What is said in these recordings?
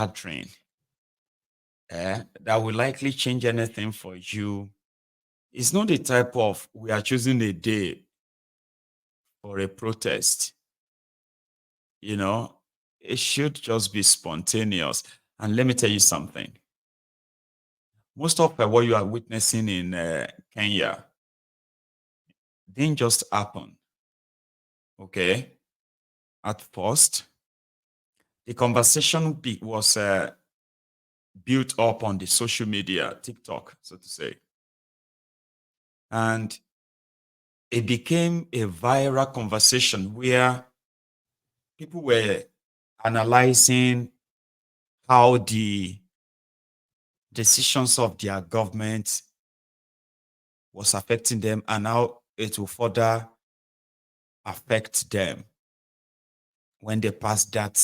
gathering that will likely change anything for you. It's not the type of we are choosing a day for a protest. You know, it should just be spontaneous. And let me tell you something. Most of what you are witnessing in Kenya didn't just happen. Okay. At first, the conversation was built up on the social media, TikTok, so to say. And it became a viral conversation where people were analyzing how the decisions of their government was affecting them and how it will further affect them when they pass that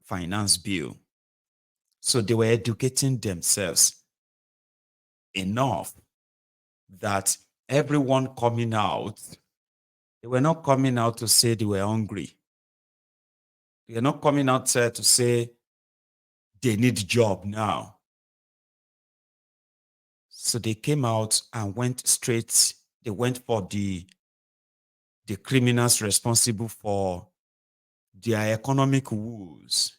finance bill. So they were educating themselves enough that everyone coming out, they were not coming out to say they were hungry. They are not coming out to say they need a job now. So they came out and went straight, they went for the criminals responsible for their economic woes,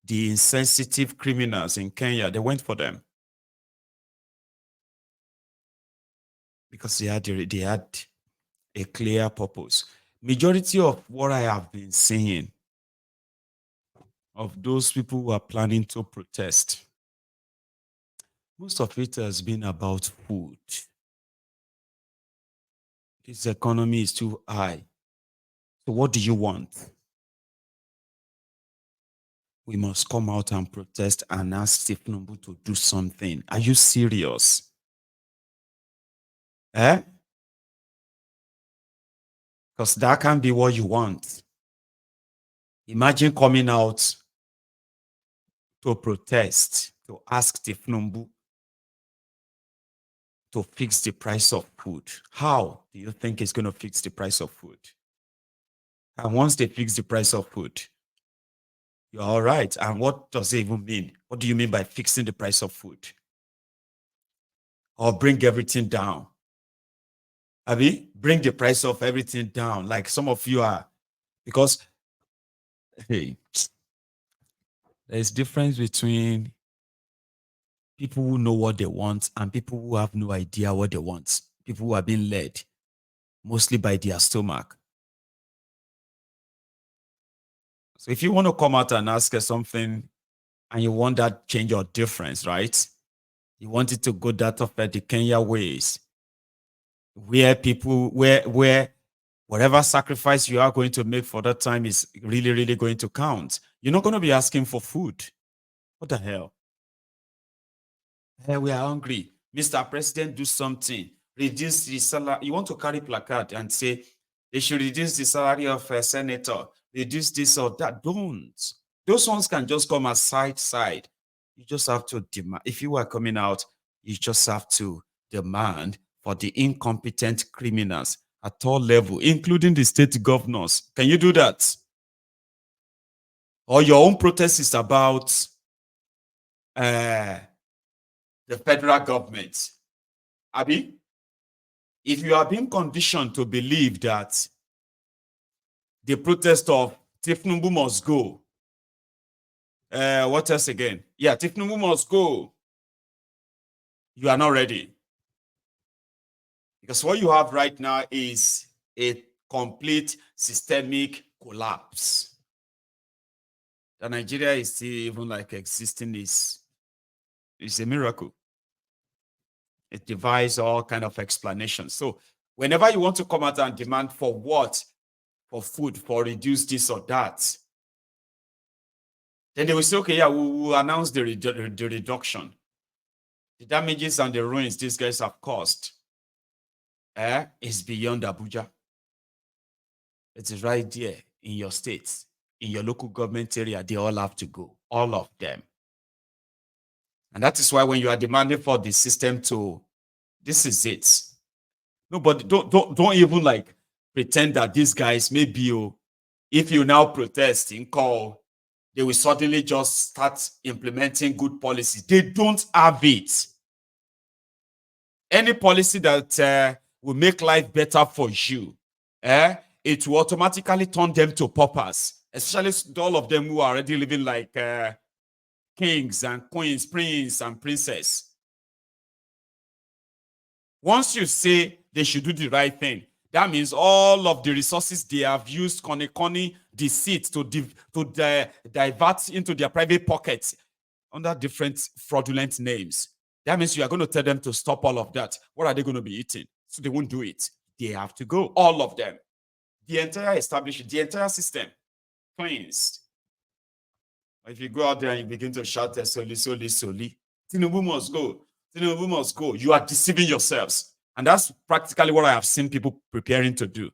the insensitive criminals in Kenya. They went for them because they had a clear purpose. Majority of what I have been seeing of those people who are planning to protest, most of it has been about food. This economy is too high. So what do you want? We must come out and protest and ask Stephen Numbu to do something. Are you serious? Eh? Because that can't be what you want. Imagine coming out to protest, to ask Stephen Numbu to fix the price of food. How do you think it's going to fix the price of food? And once they fix the price of food, you're all right. And what does it even mean? What do you mean by fixing the price of food? Or bring everything down? Abi, bring the price of everything down. Like some of you are, because hey, there's difference between people who know what they want and people who have no idea what they want. People who are being led mostly by their stomach. So if you want to come out and ask us something and you want that change or difference, right? You want it to go that of the Kenya ways, where people, where whatever sacrifice you are going to make for that time is really, really going to count. You're not going to be asking for food. What the hell? Hey, we are hungry. Mr. President, do something. Reduce the salary. You want to carry placard and say they should reduce the salary of a senator, reduce this or that. Don't. Those ones can just come as side. You just have to demand. If you are coming out, you just have to demand for the incompetent criminals at all level, including the state governors. Can you do that? Or your own protest is about the federal government? Abi, if you are being conditioned to believe that the protest of Tifnumbu must go, what else again? Yeah, Tifnumbu must go. You are not ready. Because what you have right now is a complete systemic collapse. That Nigeria is still even like existing is a miracle. It devises all kind of explanations. So whenever you want to come out and demand for what? For food, for reduce this or that, then they will say, okay, yeah, we will announce the reduction. The damages and the ruins these guys have caused is beyond Abuja. It is right there in your states, in your local government area. They all have to go, all of them. And that is why when you are demanding for the system to, this is it. Nobody, don't even like pretend that these guys maybe, if you now protest in call, they will suddenly just start implementing good policies. They don't have it. Any policy that will make life better for you, it will automatically turn them to paupers, especially all of them who are already living like kings and queens, prince and princess. Once you say they should do the right thing, that means all of the resources they have used, conny deceit to divert into their private pockets under different fraudulent names. That means you are going to tell them to stop all of that. What are they going to be eating? So they won't do it. They have to go. All of them. The entire establishment, the entire system, cleansed. If you go out there and you begin to shout, soli, soli, soli, Tinubu must go. Tinubu must go. You are deceiving yourselves. And that's practically what I have seen people preparing to do.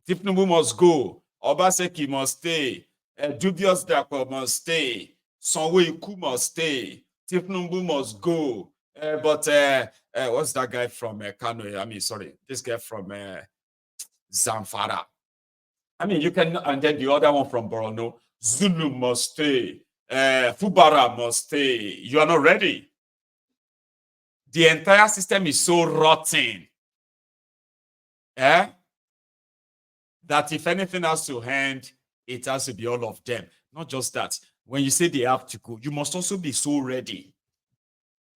Tinubu must go. Obaseki must stay. Dubious Dapo must stay. Sanwo-Iku must stay. Tinubu must go. But what's that guy from Kano? I mean, sorry, this guy from Zamfara. I mean, you can, and then the other one from Borno, Zulu must stay. Fubara must stay. You are not ready. The entire system is so rotten. That if anything has to end, it has to be all of them. Not just that. When you say they have to go, you must also be so ready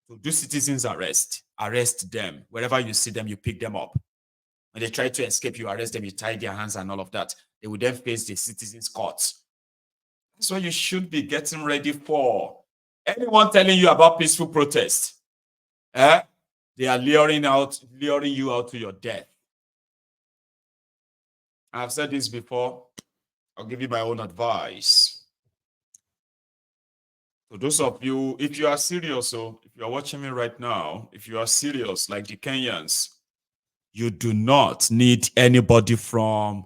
to do citizens arrest. Arrest them. Wherever you see them, you pick them up. When they try to escape, you arrest them, you tie their hands and all of that. They will then face the citizens' courts. That's what you should be getting ready for. Anyone telling you about peaceful protest, they are luring you out to your death. I've said this before. I'll give you my own advice. So those of you, if you are serious, if you are watching me right now, if you are serious like the Kenyans, you do not need anybody from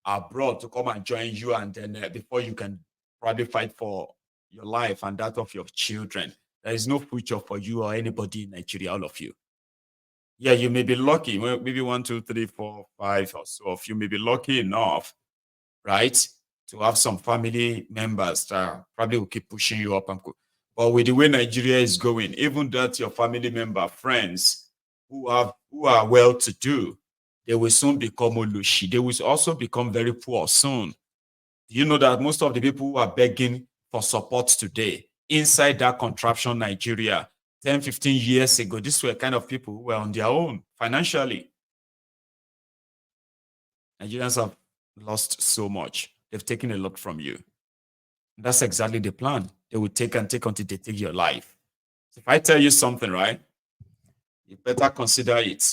abroad to come and join you, and then before you can probably fight for your life and that of your children. There is no future for you or anybody in Nigeria, all of you. Yeah, you may be lucky, maybe 1, 2, 3, 4, 5 or so of you may be lucky enough, right, to have some family members that probably will keep pushing you up. But with the way Nigeria is going, even that your family member, friends who are well-to-do, they will soon become olushi. They will also become very poor soon. Do you know that most of the people who are begging for support today inside that contraption Nigeria 10, 15 years ago, these were kind of people who were on their own financially. Nigerians have lost so much. They've taken a lot from you. That's exactly the plan. They will take until they take your life. So if I tell you something, right, you better consider it.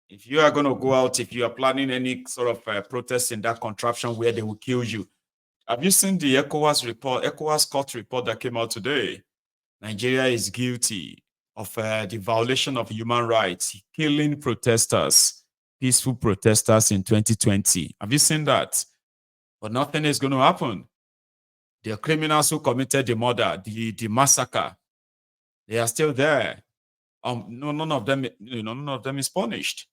If you are going to go out, if you are planning any sort of protest in that contraption where they will kill you, have you seen the ECOWAS court report that came out today? Nigeria is guilty of the violation of human rights, killing protesters, peaceful protesters in 2020. Have you seen that? But nothing is going to happen. The criminals who committed the murder, the massacre, they are still there. None of them is punished.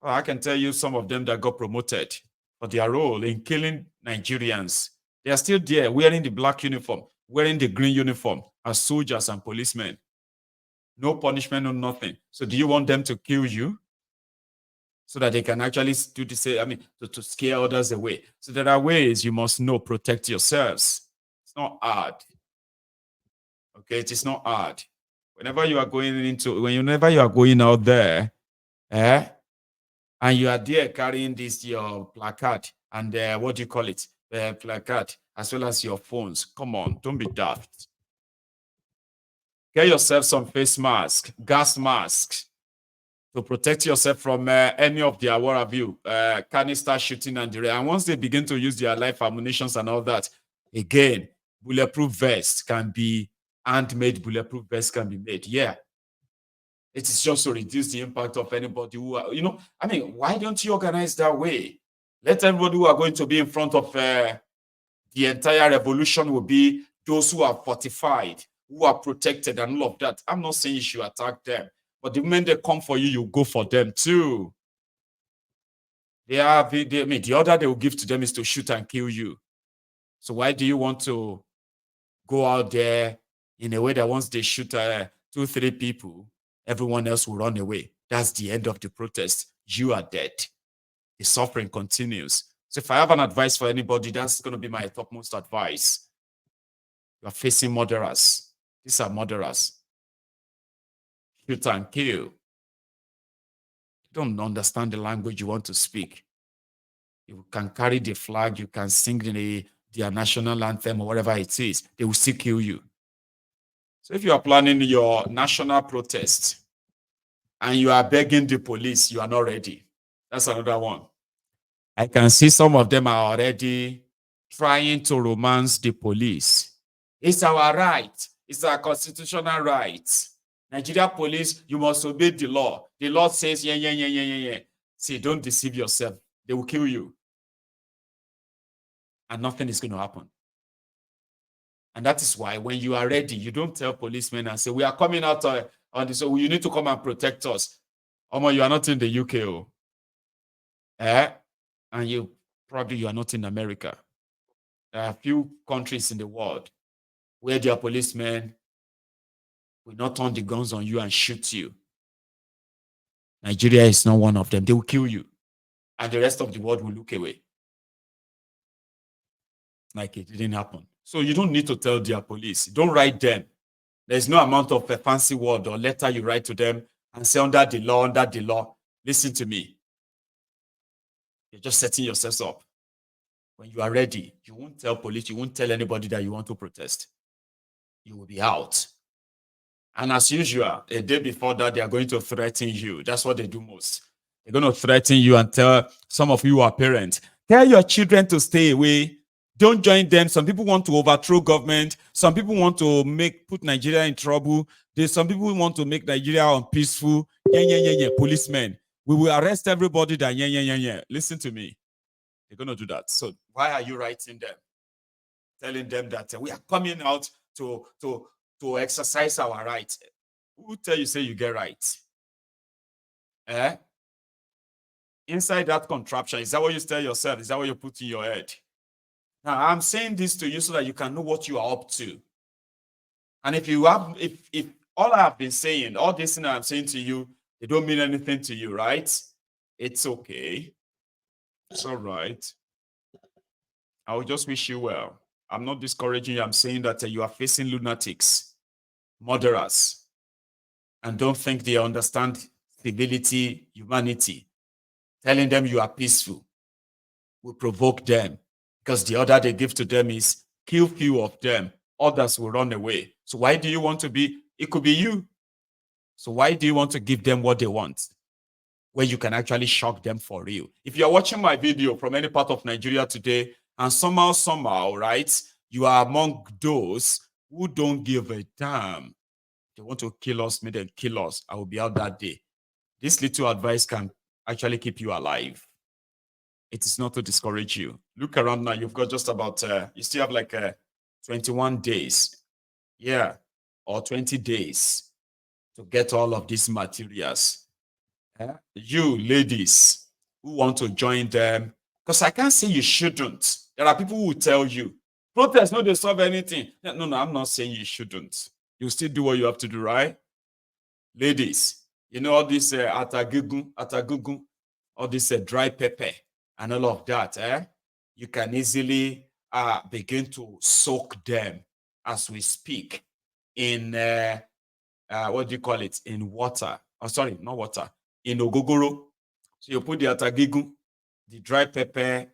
Well, I can tell you some of them that got promoted for their role in killing Nigerians. They are still there wearing the black uniform, wearing the green uniform as soldiers and policemen. No punishment, no nothing. So do you want them to kill you so that they can actually do the same? I mean, to scare others away. So there are ways you must know, protect yourselves. It's not hard. Okay, it is not hard. Whenever you are going out there, and you are there carrying this, your placard, and what do you call it? Placard, as well as your phones. Come on, don't be daft. Get yourself some face mask, gas mask, to protect yourself from any of their, what have you, canister shooting and the rest. And once they begin to use their life ammunitions and all that, again, bulletproof vests can be, handmade bulletproof vests can be made. Yeah. It is just to reduce the impact of anybody who are, I mean, why don't you organize that way? Let everybody who are going to be in front of the entire revolution will be those who are fortified, who are protected and all of that. I'm not saying you should attack them, but the moment they come for you, you go for them too. the order they will give to them is to shoot and kill you. So why do you want to go out there in a way that once they shoot 2, 3 people, everyone else will run away? That's the end of the protest. You are dead. The suffering continues. So if I have an advice for anybody, that's going to be my topmost advice. You are facing murderers. These are murderers. Shoot and kill. You don't understand the language you want to speak. You can carry the flag, you can sing their national anthem or whatever it is, they will still kill you. So if you are planning your national protest and you are begging the police, you are not ready. That's another one. I can see some of them are already trying to romance the police. It's our right. It's our constitutional right. Nigeria police, you must obey the law. The law says, yeah. See, don't deceive yourself. They will kill you. And nothing is going to happen. And that is why when you are ready, you don't tell policemen and say, we are coming out on this, so you need to come and protect us. Omo, you are not in the UK. And you are not in America. There are a few countries in the world where their policemen will not turn the guns on you and shoot you. Nigeria is not one of them. They will kill you. And the rest of the world will look away. Like it didn't happen. So you don't need to tell their police. Don't write them. There's no amount of a fancy word or letter you write to them and say under the law. Listen to me. You're just setting yourselves up. When you are ready, you won't tell police, you won't tell anybody that you want to protest. You will be out. And as usual, a day before that, they are going to threaten you. That's what they do most. They're going to threaten you and tell some of you are parents, tell your children to stay away. Don't join them. Some people want to overthrow government. Some people want to put Nigeria in trouble. Some people want to make Nigeria unpeaceful. Yeah. Policemen. We will arrest everybody that yeah. Listen to me. They're going to do that. So why are you writing them? Telling them that we are coming out to exercise our rights. Who tell you say you get rights? Inside that contraption, is that what you tell yourself? Is that what you put in your head? Now, I'm saying this to you so that you can know what you are up to. And if all I have been saying, all this thing I'm saying to you, they don't mean anything to you, right? It's okay. It's all right. I will just wish you well. I'm not discouraging you. I'm saying that you are facing lunatics, murderers, and don't think they understand civility, humanity. Telling them you are peaceful will provoke them, because the order they give to them is kill few of them, others will run away. So why do you want to be? It could be you. So why do you want to give them what they want, where you can actually shock them for real? If you're watching my video from any part of Nigeria today, and somehow, right, you are among those who don't give a damn. They want to kill us, may they kill us. I will be out that day. This little advice can actually keep you alive. It is not to discourage you. Look around now. You've got just about, you still have like 21 days. Yeah, or 20 days to get all of these materials. You ladies who want to join them, because I can't say you shouldn't. There are people who will tell you, protest, no, they solve anything. No, I'm not saying you shouldn't. You still do what you have to do, right? Ladies, you know all this atagugu, all this dry pepper and all of that, you can easily begin to soak them as we speak in, what do you call it? In water. Oh, sorry, not water. In ogogoro. So you put the atagugu, the dry pepper,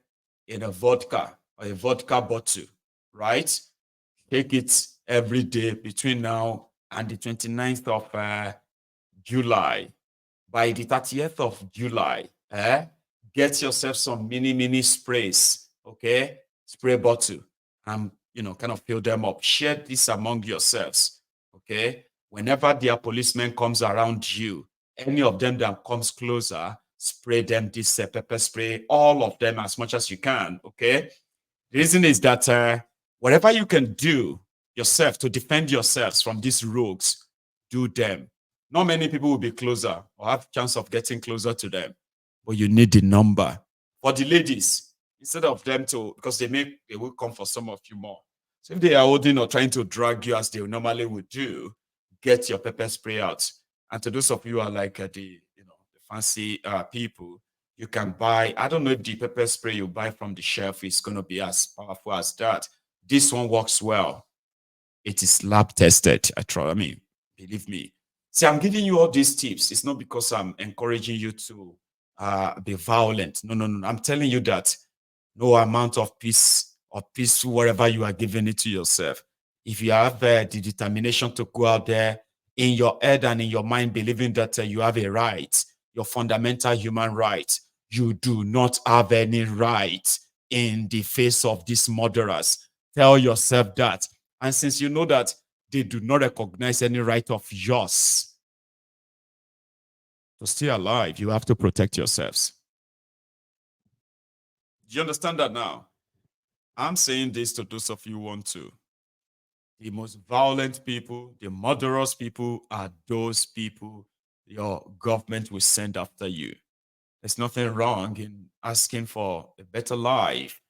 in a vodka or a vodka bottle, right? Take it every day between now and the 29th of July. By the 30th of July, get yourself some mini sprays, okay? Spray bottle, and kind of fill them up. Share this among yourselves, okay? Whenever their policeman comes around you, any of them that comes closer, spray them this pepper spray, all of them as much as you can, okay? The reason is that whatever you can do yourself to defend yourselves from these rogues, do them. Not many people will be closer or have chance of getting closer to them, but you need the number. For the ladies, instead of them to, because they will come for some of you more. So if they are holding or trying to drag you as they normally would do, get your pepper spray out. And to those of you who are like the fancy people, you can buy. I don't know if the pepper spray you buy from the shelf is going to be as powerful as that. This one works well. It is lab tested. I mean, believe me. See, I'm giving you all these tips. It's not because I'm encouraging you to be violent. No, no, no. I'm telling you that no amount of peace or peace, whatever you are giving it to yourself, if you have the determination to go out there in your head and in your mind, believing that you have a right, your fundamental human right, you do not have any right in the face of these murderers. Tell yourself that. And since you know that they do not recognize any right of yours to stay alive, you have to protect yourselves. Do you understand that now? I'm saying this to those of you who want to. The most violent people, the murderous people are those people your government will send after you. There's nothing wrong in asking for a better life.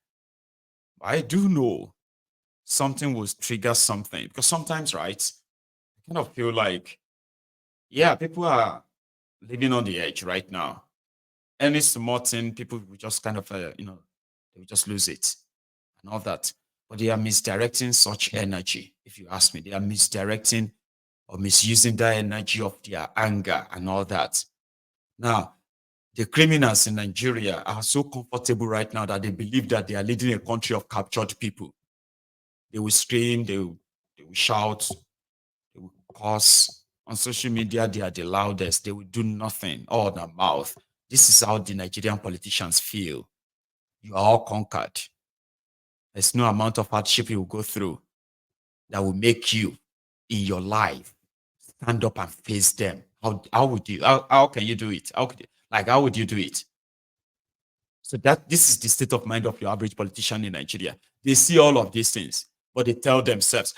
I do know something will trigger something, because sometimes, right, I kind of feel like, yeah, people are living on the edge right now. Any small thing, people will just kind of, they will just lose it and all that. But they are misdirecting such energy. If you ask me, they are misdirecting or misusing that energy of their anger and all that. Now, the criminals in Nigeria are so comfortable right now that they believe that they are leading a country of captured people. They will scream, they will shout, they will curse. On social media, they are the loudest. They will do nothing, all in their mouth. This is how the Nigerian politicians feel. You are all conquered. There's no amount of hardship you will go through that will make you in your life stand up and face them. How would you? How can you do it? How would you do it? So this is the state of mind of your average politician in Nigeria. They see all of these things, but they tell themselves,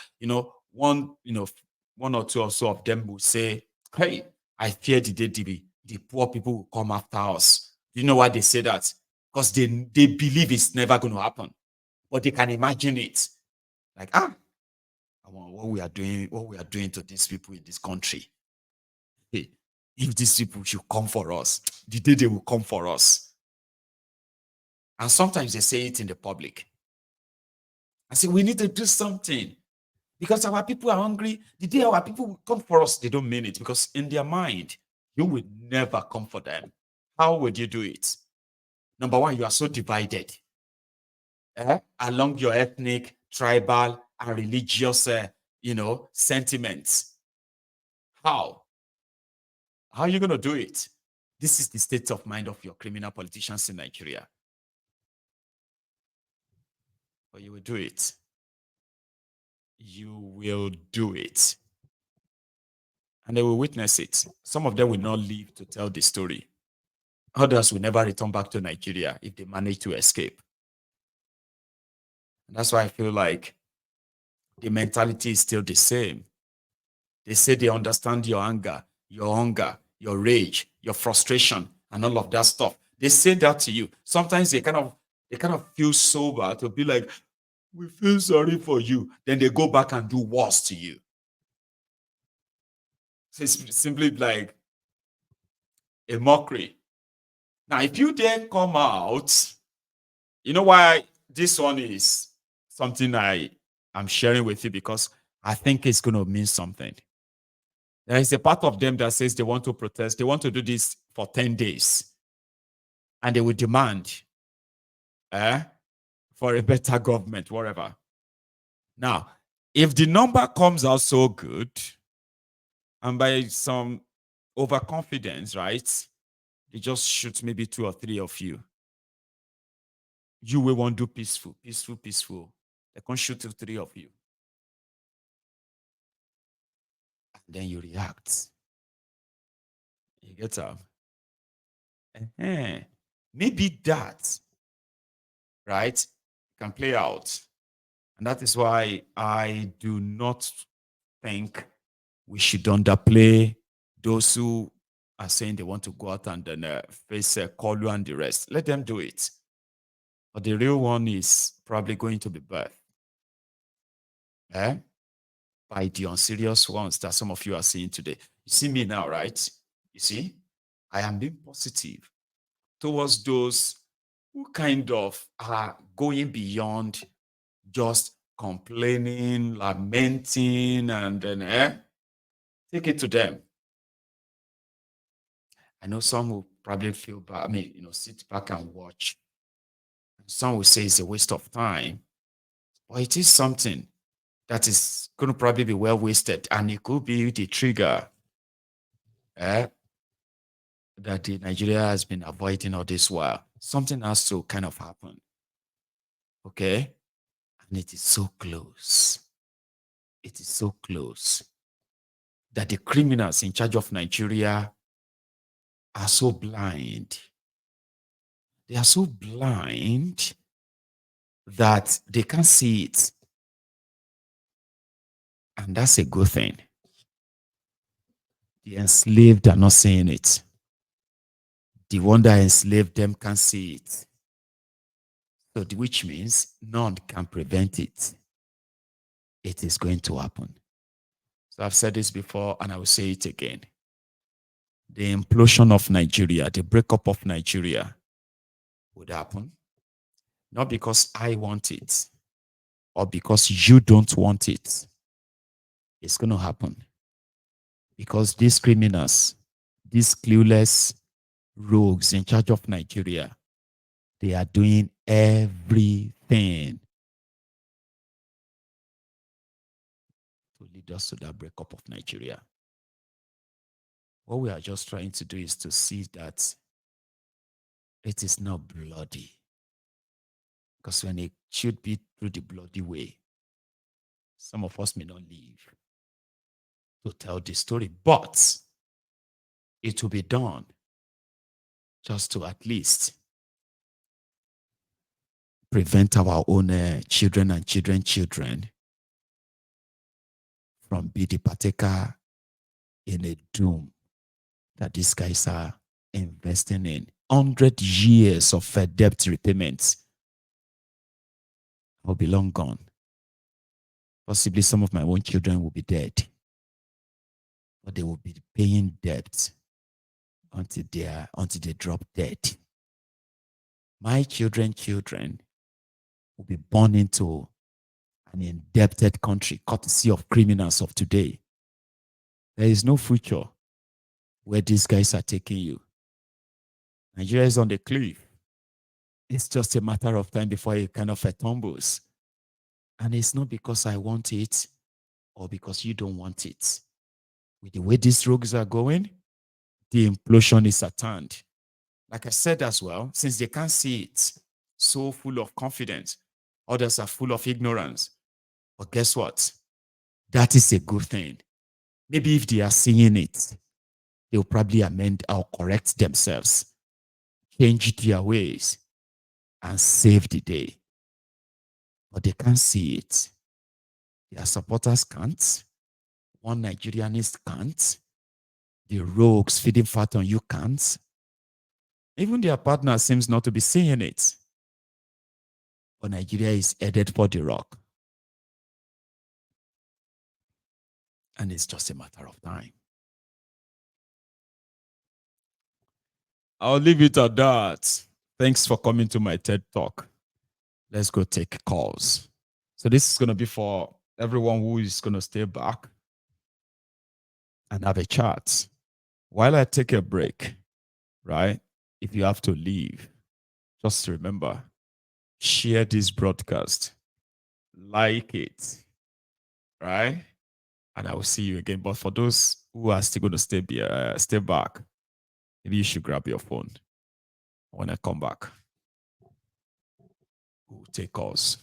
one or two or so of them will say, "Hey, I fear the day the poor people will come after us." Do you know why they say that? Because they believe it's never going to happen, but they can imagine it. Like, what we are doing to these people in this country. Hey, if these people should come for us, the day they will come for us. And sometimes they say it in the public. I say, we need to do something because our people are hungry. The day our people will come for us, they don't mean it, because in their mind, you will never come for them. How would you do it? Number one, you are so divided along your ethnic, tribal, and religious, sentiments. How? How are you going to do it? This is the state of mind of your criminal politicians in Nigeria. But you will do it. You will do it. And they will witness it. Some of them will not live to tell the story. Others will never return back to Nigeria if they manage to escape. And that's why I feel like the mentality is still the same. They say they understand your anger, your hunger, your rage, your frustration, and all of that stuff. They say that to you. Sometimes they kind of feel sober to be like, we feel sorry for you. Then they go back and do worse to you. So it's simply like a mockery. Now, if you then come out, you know why this one is something I'm sharing with you, because I think it's going to mean something. There is a part of them that says they want to protest. They want to do this for 10 days. And they will demand for a better government, whatever. Now, if the number comes out so good, and by some overconfidence, right, they just shoot maybe 2 or 3 of you. You will want to do peaceful. They can't shoot 2 or 3 of you. And then you react. You get up. Maybe that, right, can play out. And that is why I do not think we should underplay those who are saying they want to go out and then face Kolu and the rest. Let them do it. But the real one is probably going to be birth. By the unserious ones that some of you are seeing today. You see me now, right? You see, I am being positive towards those who kind of are going beyond just complaining, lamenting, and then take it to them. I know some will probably feel bad. I mean, sit back and watch. Some will say it's a waste of time, but it is something that is going to probably be well wasted, and it could be the trigger that the Nigeria has been avoiding all this while. Something has to kind of happen. Okay? And it is so close. It is so close that the criminals in charge of Nigeria are so blind. They are so blind that they can't see it. And that's a good thing. The enslaved are not seeing it. The one that enslaved them can't see it. So, which means none can prevent it. It is going to happen. So I've said this before and I will say it again. The implosion of Nigeria, the breakup of Nigeria would happen. Not because I want it or because you don't want it. It's going to happen. Because these criminals, these clueless rogues in charge of Nigeria, they are doing everything to lead us to that breakup of Nigeria. What we are just trying to do is to see that it is not bloody. Because when it should be through the bloody way, some of us may not live to tell the story, but it will be done just to at least prevent our own children and children from being the partaker in a doom that these guys are investing in. 100 years of debt repayments will be long gone. Possibly some of my own children will be dead, but they will be paying debt until they drop dead. My children will be born into an indebted country, courtesy of criminals of today. There is no future where these guys are taking you. Nigeria is on the cliff. It's just a matter of time before it kind of tumbles. And it's not because I want it or because you don't want it. With the way these rogues are going, the implosion is at hand. Like I said as well, since they can't see it, so full of confidence, others are full of ignorance. But guess what? That is a good thing. Maybe if they are seeing it, they'll probably amend or correct themselves, change their ways, and save the day. But they can't see it. Their supporters can't. One Nigerianist can't. The rogues feeding fat on you can't. Even their partner seems not to be seeing it. But Nigeria is headed for the rock. And it's just a matter of time. I'll leave it at that. Thanks for coming to my TED Talk. Let's go take calls. So this is going to be for everyone who is going to stay back and have a chat. While I take a break, right? If you have to leave, just remember, share this broadcast, like it, right? And I will see you again. But for those who are still going to stay back, maybe you should grab your phone. When I come back, we'll take calls.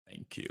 Thank you.